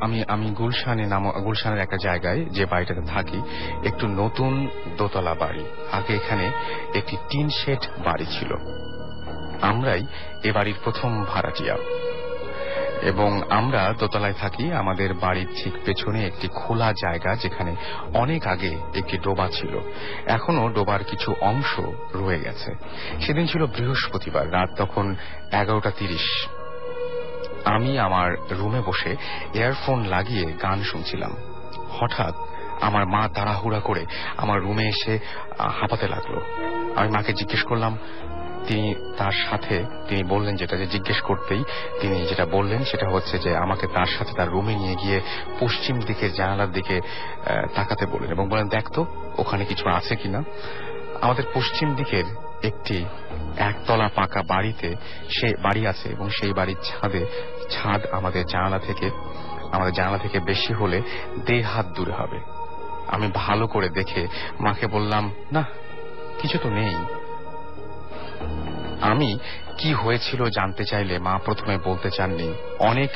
আমি আমি গুলশানের একটা জায়গায় যে বাড়িটাতে থাকি, একটু নতুন দোতলা বাড়ি। আগে এখানে একটি টিন শেড বাড়ি ছিল। আমরাই এ বাড়ির প্রথম ভাড়াটিয়া এবং আমরা দোতলায় থাকি। আমাদের বাড়ির ঠিক পেছনে একটি খোলা জায়গা, যেখানে অনেক আগে একটি ডোবা ছিল। এখনো ডোবার কিছু অংশ রয়ে গেছে। সেদিন ছিল বৃহস্পতিবার, রাত তখন 11:30। আমি আমার রুমে বসে ইয়ারফোন লাগিয়ে গান শুনছিলাম। হঠাৎ আমার মা তাড়াহুড়া করে আমার রুমে এসে হাঁপাতে লাগলো। আমি মাকে জিজ্ঞেস করলাম। তিনি বললেন যেটা, যে জিজ্ঞেস করতেই তিনি যেটা বললেন সেটা হচ্ছে যে আমাকে তার সাথে তার রুমে নিয়ে গিয়ে পশ্চিম দিকে জানালার দিকে তাকাতে বললেন এবং বলেন, দেখ তো ওখানে কিছু আছে কিনা। আমাদের পশ্চিম দিকের একটি একতলা পাকা বাড়ি আছে এবং সেই বাড়ির ছাদ আমাদের জানালা থেকে বেশি হলে 1.5 হাত দূরে হবে। আমি ভালো করে দেখে মাকে বললাম, না কিছু তো নেই। আমি কি হয়েছিল জানতে চাইলে মা প্রথমে বলতে চাননি। অনেক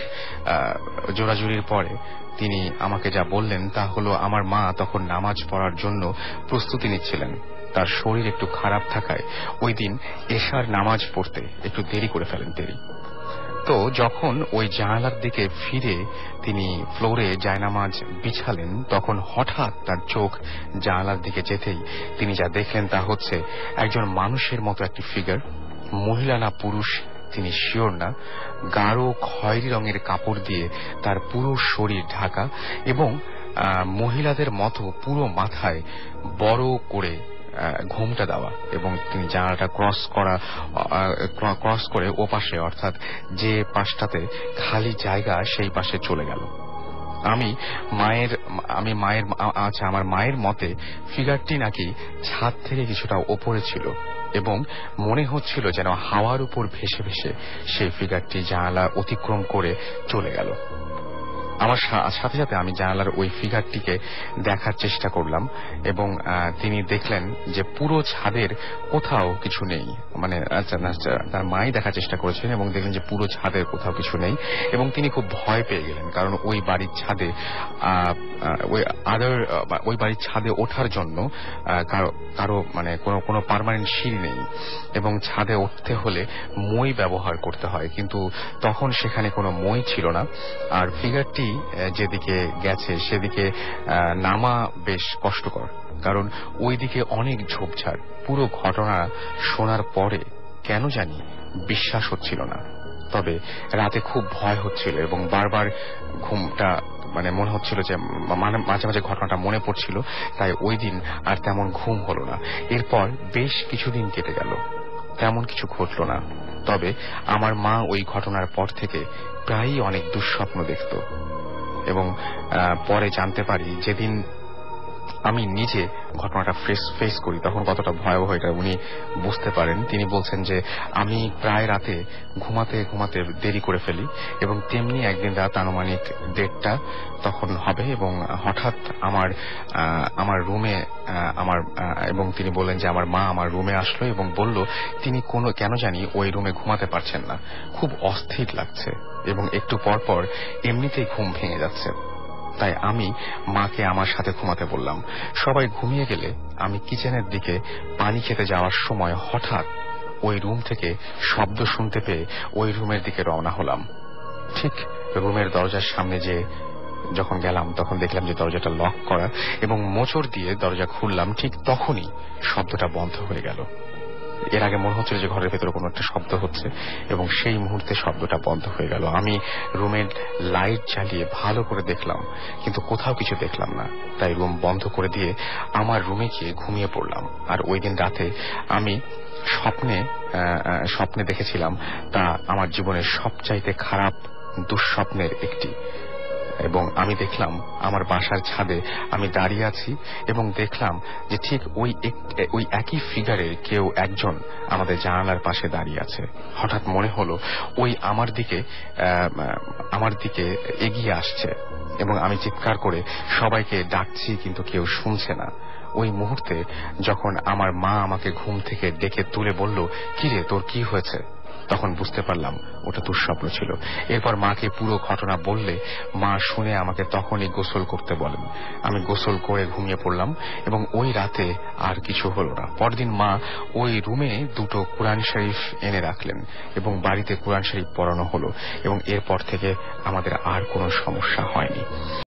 জোরাজুরির পরে তিনি আমাকে যা বললেন তা হলো, আমার মা তখন নামাজ পড়ার জন্য প্রস্তুতি নিচ্ছিলেন। তার শরীর একটু খারাপ থাকায় ওই দিন এশার নামাজ পড়তে একটু দেরি করে ফেলেন। তো যখন ওই জানালার দিকে ফিরে তিনি ফ্লোরে জায়নামাজ বিছালেন, তখন হঠাৎ তার চোখ জানালার দিকে যেতেই তিনি যা দেখলেন তা হচ্ছে একজন মানুষের মতো একটি ফিগার, মহিলা না পুরুষ তিনি শিওর না, গাঢ় খয়েরি রঙের কাপড় দিয়ে তার পুরো শরীর ঢাকা এবং মহিলাদের মতো পুরো মাথায় বড় করে ঘোমটা দেওয়া, এবং তিনি জানালাটা ক্রস করে ও পাশে, অর্থাৎ যে পাশটাতে খালি জায়গা সেই পাশে চলে গেল। আমার মায়ের মতে ফিগারটি নাকি ছাদ থেকে কিছুটা ওপরে ছিল এবং মনে হচ্ছিল যেন হাওয়ার উপর ভেসে ভেসে সেই ফিগারটি জানালা অতিক্রম করে চলে গেল। আমার সাথে সাথে আমি জানালার ওই ফিগারটিকে দেখার চেষ্টা করলাম এবং তিনি দেখলেন যে পুরো ছাদের কোথাও কিছু নেই। মানে তার মাই দেখার চেষ্টা করেছেন এবং দেখলেন যে পুরো ছাদের কোথাও কিছু নেই এবং তিনি খুব ভয় পেয়ে গেলেন, কারণ ওই বাড়ির ছাদে ওঠার জন্য কারো মানে কোনো পার্মানেন্ট সিঁড়ি নেই এবং ছাদে উঠতে হলে মই ব্যবহার করতে হয়, কিন্তু তখন সেখানে কোনো মই ছিল না। আর ফিগারটি যেদিকে গেছে সেদিকে নামা বেশ কষ্টকর, কারণ ওইদিকে অনেক ঝোপঝাড়। পুরো ঘটনা শোনার পরে কেন জানি বিশ্বাস হচ্ছিল না, তবে রাতে খুব ভয় হচ্ছিল এবং বারবার ঘুমটা মানে মনে হচ্ছিল যে মাঝে মাঝে ঘটনাটা মনে পড়ছিল, তাই ওই দিন আর তেমন ঘুম হলো না। এরপর বেশ কিছুদিন কেটে গেল, তেমন কিছু ঘটল না। তবে আমার মা ওই ঘটনার পর থেকে প্রায়ই অনেক দুঃস্বপ্ন দেখত এবং পরে জানতে পারি, যেদিন আমি নিজে ঘটনাটা ফেস করি তখন কতটা ভয়াবহ এটা উনি বুঝতে পারেন। তিনি বলছেন যে আমি প্রায় রাতে ঘুমাতে দেরি করে ফেলি এবং তেমনি একদিন রাত আনুমানিক 1:30 তখন হবে এবং হঠাৎ আমার রুমে এবং তিনি বললেন যে আমার মা আমার রুমে আসলো এবং বলল তিনি কেন জানি ওই রুমে ঘুমাতে পারছেন না, খুব অস্থির লাগছে এবং একটু পর এমনিতেই ঘুম ভেঙে যাচ্ছে। তাই আমি মাকে আমার সাথে ঘুমাতে বললাম। সবাই ঘুমিয়ে গেলে আমি কিচেনের দিকে পানি খেতে যাওয়ার সময় হঠাৎ ওই রুম থেকে শব্দ শুনতে পেয়ে ওই রুমের দিকে রওনা হলাম। ঠিক রুমের দরজার সামনে যখন গেলাম তখন দেখলাম যে দরজাটা লক করা এবং মোচড় দিয়ে দরজা খুললাম। ঠিক তখনই শব্দটা বন্ধ হয়ে গেল। এর আগে মনে হচ্ছিল যে ঘরের ভেতরে কোনো একটা শব্দ হচ্ছে এবং সেই মুহূর্তে শব্দটা বন্ধ হয়ে গেল। আমি রুমের লাইট জ্বালিয়ে ভালো করে দেখলাম, কিন্তু কোথাও কিছু দেখলাম না। তাই রুম বন্ধ করে দিয়ে আমার রুমে গিয়ে ঘুমিয়ে পড়লাম। আর ওই দিন রাতে আমি স্বপ্নে দেখেছিলাম তা আমার জীবনের সবচাইতে খারাপ দুঃস্বপ্নের একটি। এবং আমি দেখলাম আমার বাসার ছাদে আমি দাঁড়িয়ে আছি এবং দেখলাম যে ঠিক ওই একই ফিগারের কেউ একজন আমাদের জানালার পাশে দাঁড়িয়ে আছে। হঠাৎ মনে হলো ওই আমার দিকে এগিয়ে আসছে এবং আমি চিৎকার করে সবাইকে ডাকছি, কিন্তু কেউ শুনছে না। ওই মুহূর্তে যখন আমার মা আমাকে ঘুম থেকে ডেকে তুলে বলল, কিরে তোর কি হয়েছে, তখন বুঝতে পারলাম ওটা দুঃস্বপ্ন ছিল। এরপর মাকে পুরো ঘটনা বললে মা শুনে আমাকে তখনই গোসল করতে বলেন। আমি গোসল করে ঘুমিয়ে পড়লাম এবং ওই রাতে আর কিছু হলো না। পরদিন মা ওই রুমে 2টো কোরআন শরীফ এনে রাখলেন এবং বাড়িতে কোরআন শরীফ পড়ানো হলো এবং এরপর থেকে আমাদের আর কোনো সমস্যা হয়নি।